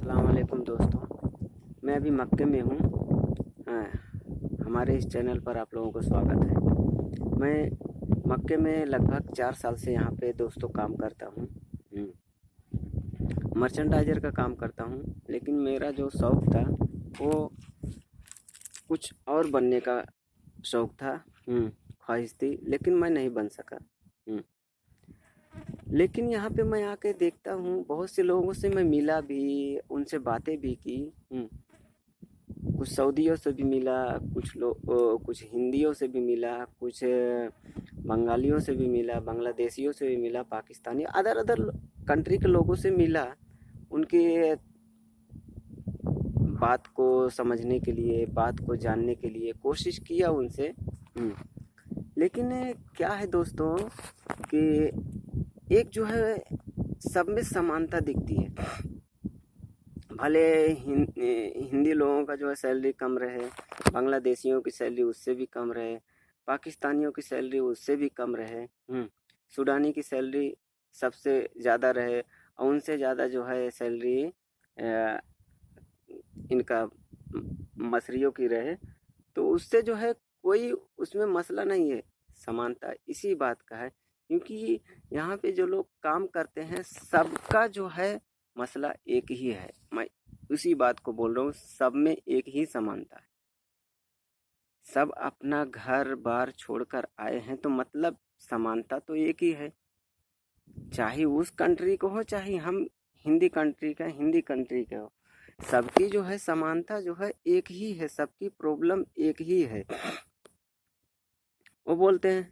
अस्सलाम वालेकुम दोस्तों। मैं अभी मक्के में हूँ। हाँ, हमारे इस चैनल पर आप लोगों को स्वागत है। मैं मक्के में लगभग 4 साल से यहाँ पे दोस्तों काम करता हूँ। मर्चेंडाइजर का काम करता हूँ, लेकिन मेरा जो शौक़ था वो कुछ और बनने का शौक़ था। ख्वाहिश थी, लेकिन मैं नहीं बन सका। लेकिन यहाँ पे मैं आके देखता हूँ, बहुत से लोगों से मैं मिला भी, उनसे बातें भी की। कुछ सऊदियों से भी मिला, कुछ हिंदियों से भी मिला, कुछ बंगालियों से भी मिला, बांग्लादेशियों से भी मिला, पाकिस्तानी अदर अदर कंट्री के लोगों से मिला। उनके बात को समझने के लिए, बात को जानने के लिए कोशिश किया उनसे। लेकिन क्या है दोस्तों कि एक जो है सब में समानता दिखती है। भले हिंदी लोगों का जो है सैलरी कम रहे, बांग्लादेशियों की सैलरी उससे भी कम रहे, पाकिस्तानियों की सैलरी उससे भी कम रहे, सूडानी की सैलरी सबसे ज़्यादा रहे, और उनसे ज़्यादा जो है सैलरी इनका मसरियों की रहे, तो उससे जो है कोई उसमें मसला नहीं है। समानता इसी बात का है, क्योंकि यहाँ पे जो लोग काम करते हैं सबका जो है मसला एक ही है। मैं उसी बात को बोल रहा हूँ, सब में एक ही समानता है। सब अपना घर बार छोड़कर आए हैं, तो मतलब समानता तो एक ही है। चाहे उस कंट्री को हो, चाहे हम हिंदी कंट्री के हो, सबकी जो है समानता जो है एक ही है। सबकी प्रॉब्लम एक ही है। वो बोलते हैं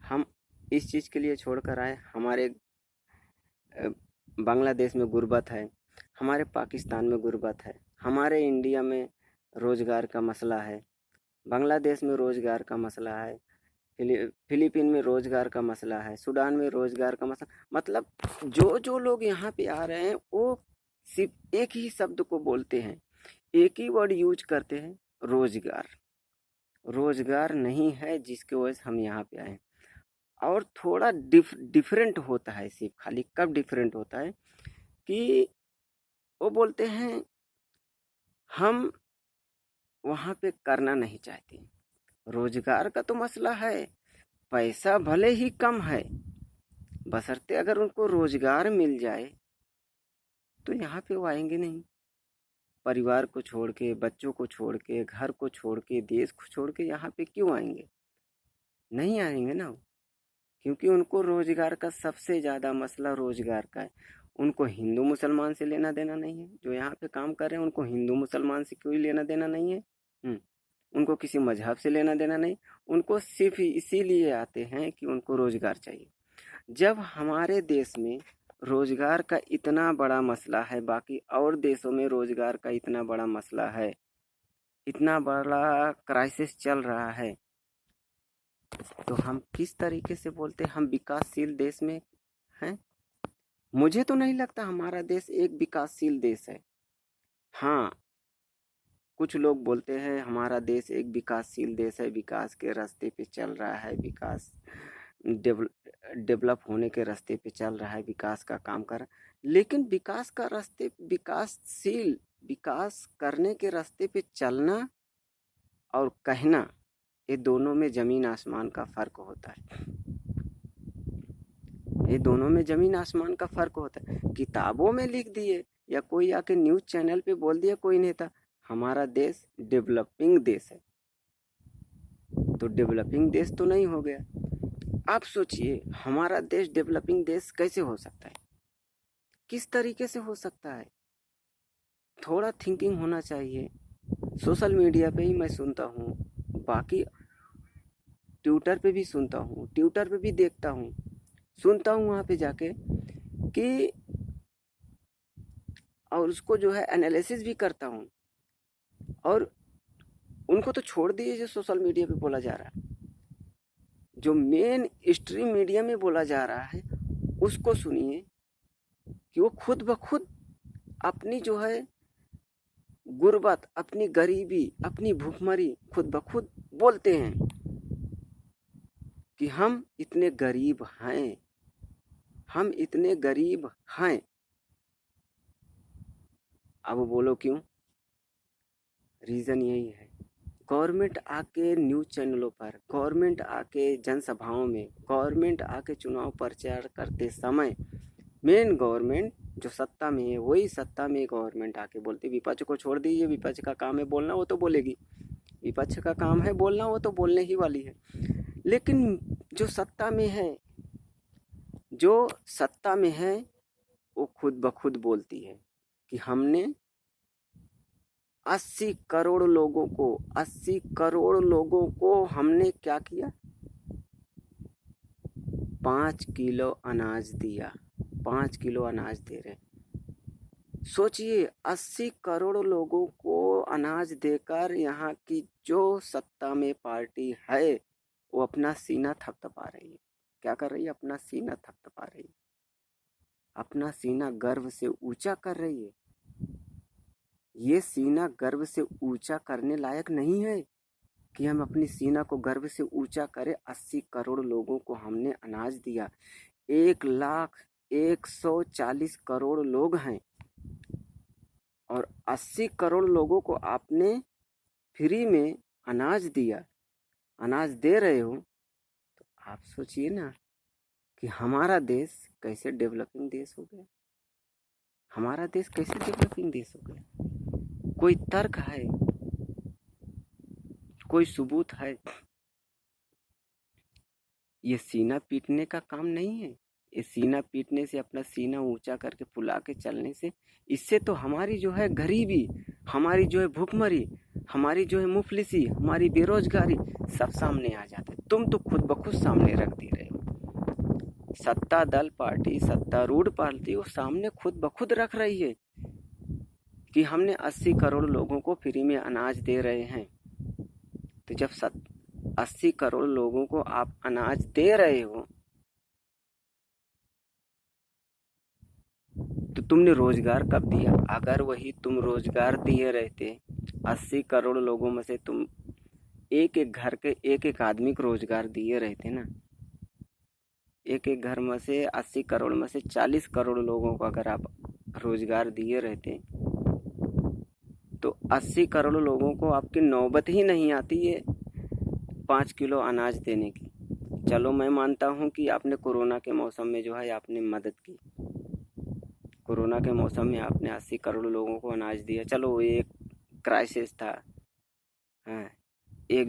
हम इस चीज़ के लिए छोड़कर आए, हमारे बांग्लादेश में गुर्बत है, हमारे पाकिस्तान में गुर्बत है, हमारे इंडिया में रोज़गार का मसला है, बांग्लादेश में रोज़गार का मसला है, फिलीपीन में रोज़गार का मसला है, सूडान में रोज़गार का मसला। मतलब जो लोग यहाँ पे आ रहे हैं वो सिर्फ एक ही शब्द को बोलते हैं, एक ही वर्ड यूज करते हैं, रोज़गार। रोज़गार नहीं है जिसकी वजह से हम यहाँ पे आए। और थोड़ा डिफरेंट होता है, सिर्फ खाली कब डिफरेंट होता है कि वो बोलते हैं हम वहाँ पे करना नहीं चाहते। रोज़गार का तो मसला है, पैसा भले ही कम है, बशर्ते अगर उनको रोज़गार मिल जाए तो यहाँ पे वो आएंगे नहीं। परिवार को छोड़ के, बच्चों को छोड़ के, घर को छोड़ के, देश को छोड़ के यहाँ पे क्यों आएंगे? नहीं आएंगे ना, क्योंकि उनको रोज़गार का सबसे ज़्यादा मसला रोज़गार का है। उनको हिंदू मुसलमान से लेना देना नहीं है। जो यहाँ पे काम कर रहे हैं उनको हिंदू मुसलमान से कोई लेना देना नहीं है। उनको किसी मजहब से लेना देना नहीं। उनको सिर्फ इसीलिए आते हैं कि उनको रोज़गार चाहिए। जब हमारे देश में रोज़गार का इतना बड़ा मसला है, बाकी और देशों में रोज़गार का इतना बड़ा मसला है, इतना बड़ा क्राइसिस चल रहा है, तो हम किस तरीके से बोलते हैं हम विकासशील देश में हैं? मुझे तो नहीं लगता हमारा देश एक विकासशील देश है। हाँ, कुछ लोग बोलते हैं हमारा देश एक विकासशील देश है, विकास के रास्ते पे चल रहा है, विकास डेवलप होने के रास्ते पे चल रहा है, विकास का काम कर रहा है। लेकिन विकास करने के रास्ते पे चलना और कहना, ये दोनों में ज़मीन आसमान का फ़र्क होता है। ये दोनों में ज़मीन आसमान का फ़र्क होता है। किताबों में लिख दिए या कोई आके न्यूज़ चैनल पे बोल दिया कोई नेता हमारा देश डेवलपिंग देश है, तो डेवलपिंग देश तो नहीं हो गया। आप सोचिए हमारा देश डेवलपिंग देश कैसे हो सकता है? किस तरीके से हो सकता है? थोड़ा थिंकिंग होना चाहिए। सोशल मीडिया पे ही मैं सुनता हूँ, बाकी ट्विटर पे भी सुनता हूँ, ट्विटर पे भी देखता हूँ, सुनता हूँ वहाँ पे जाके कि, और उसको जो है एनालिसिस भी करता हूँ। और उनको तो छोड़ दीजिए जो सोशल मीडिया पे बोला जा रहा है, जो मेन स्ट्रीम मीडिया में बोला जा रहा है उसको सुनिए कि वो खुद ब खुद अपनी जो है गुर्बत, अपनी गरीबी, अपनी भूखमरी खुद ब खुद बोलते हैं कि हम इतने गरीब हैं, हम इतने गरीब हैं। अब बोलो क्यों? रीज़न यही है, गवर्नमेंट आके न्यूज़ चैनलों पर, गवर्नमेंट आके जनसभाओं में, गवर्नमेंट आके चुनाव प्रचार करते समय मेन गवर्नमेंट जो सत्ता में है वही सत्ता में गवर्नमेंट आके बोलती, विपक्ष को छोड़ दीजिए, विपक्ष का काम है बोलना, वो तो बोलेगी, विपक्ष का काम है बोलना, वो तो बोलने ही वाली है। लेकिन जो सत्ता में है, जो सत्ता में है वो खुद ब खुद बोलती है कि हमने 80 करोड़ लोगों को, 80 करोड़ लोगों को हमने क्या किया, 5 किलो अनाज दिया, 5 किलो अनाज दे रहे। सोचिए 80 करोड़ लोगों को अनाज देकर यहाँ की जो सत्ता में पार्टी है वो अपना सीना थपथपा रही है। क्या कर रही है? अपना सीना थपथपा रही है, अपना सीना गर्व से ऊंचा कर रही है। ये सीना गर्व से ऊंचा करने लायक नहीं है कि हम अपनी सीना को गर्व से ऊंचा करें। 80 करोड़ लोगों को हमने अनाज दिया, 1,140 करोड़ लोग हैं और 80 करोड़ लोगों को आपने फ्री में अनाज दिया, अनाज दे रहे हो, तो आप सोचिए ना कि हमारा देश कैसे डेवलपिंग देश हो गया, हमारा देश कैसे डेवलपिंग देश हो गया। कोई तर्क है, कोई सबूत है? ये सीना पीटने का काम नहीं है। ये सीना पीटने से, अपना सीना ऊंचा करके फुला के चलने से, इससे तो हमारी जो है गरीबी, हमारी जो है भूखमरी, हमारी जो है मुफलिसी, हमारी बेरोजगारी सब सामने आ जाता है। तुम तो खुद ब खुद सामने रख दे रहे हो। सत्ता दल पार्टी, सत्तारूढ़ पार्टी वो सामने खुद ब खुद रख रही है कि हमने 80 करोड़ लोगों को फ्री में अनाज दे रहे हैं। तो जब 80 करोड़ लोगों को आप अनाज दे रहे हो तो तुमने रोजगार कब दिया? अगर वही तुम रोजगार दिए रहते, 80 करोड़ लोगों में से तुम एक एक घर के एक एक आदमी को रोजगार दिए रहते ना, एक एक घर में से 80 करोड़ में से 40 करोड़ लोगों को अगर आप रोजगार दिए रहते तो 80 करोड़ लोगों को आपकी नौबत ही नहीं आती है 5 किलो अनाज देने की। चलो मैं मानता हूँ कि आपने कोरोना के मौसम में जो है आपने मदद की, कोरोना के मौसम में आपने 80 करोड़ लोगों को अनाज दिया, चलो वो एक क्राइसिस था, हाँ, एक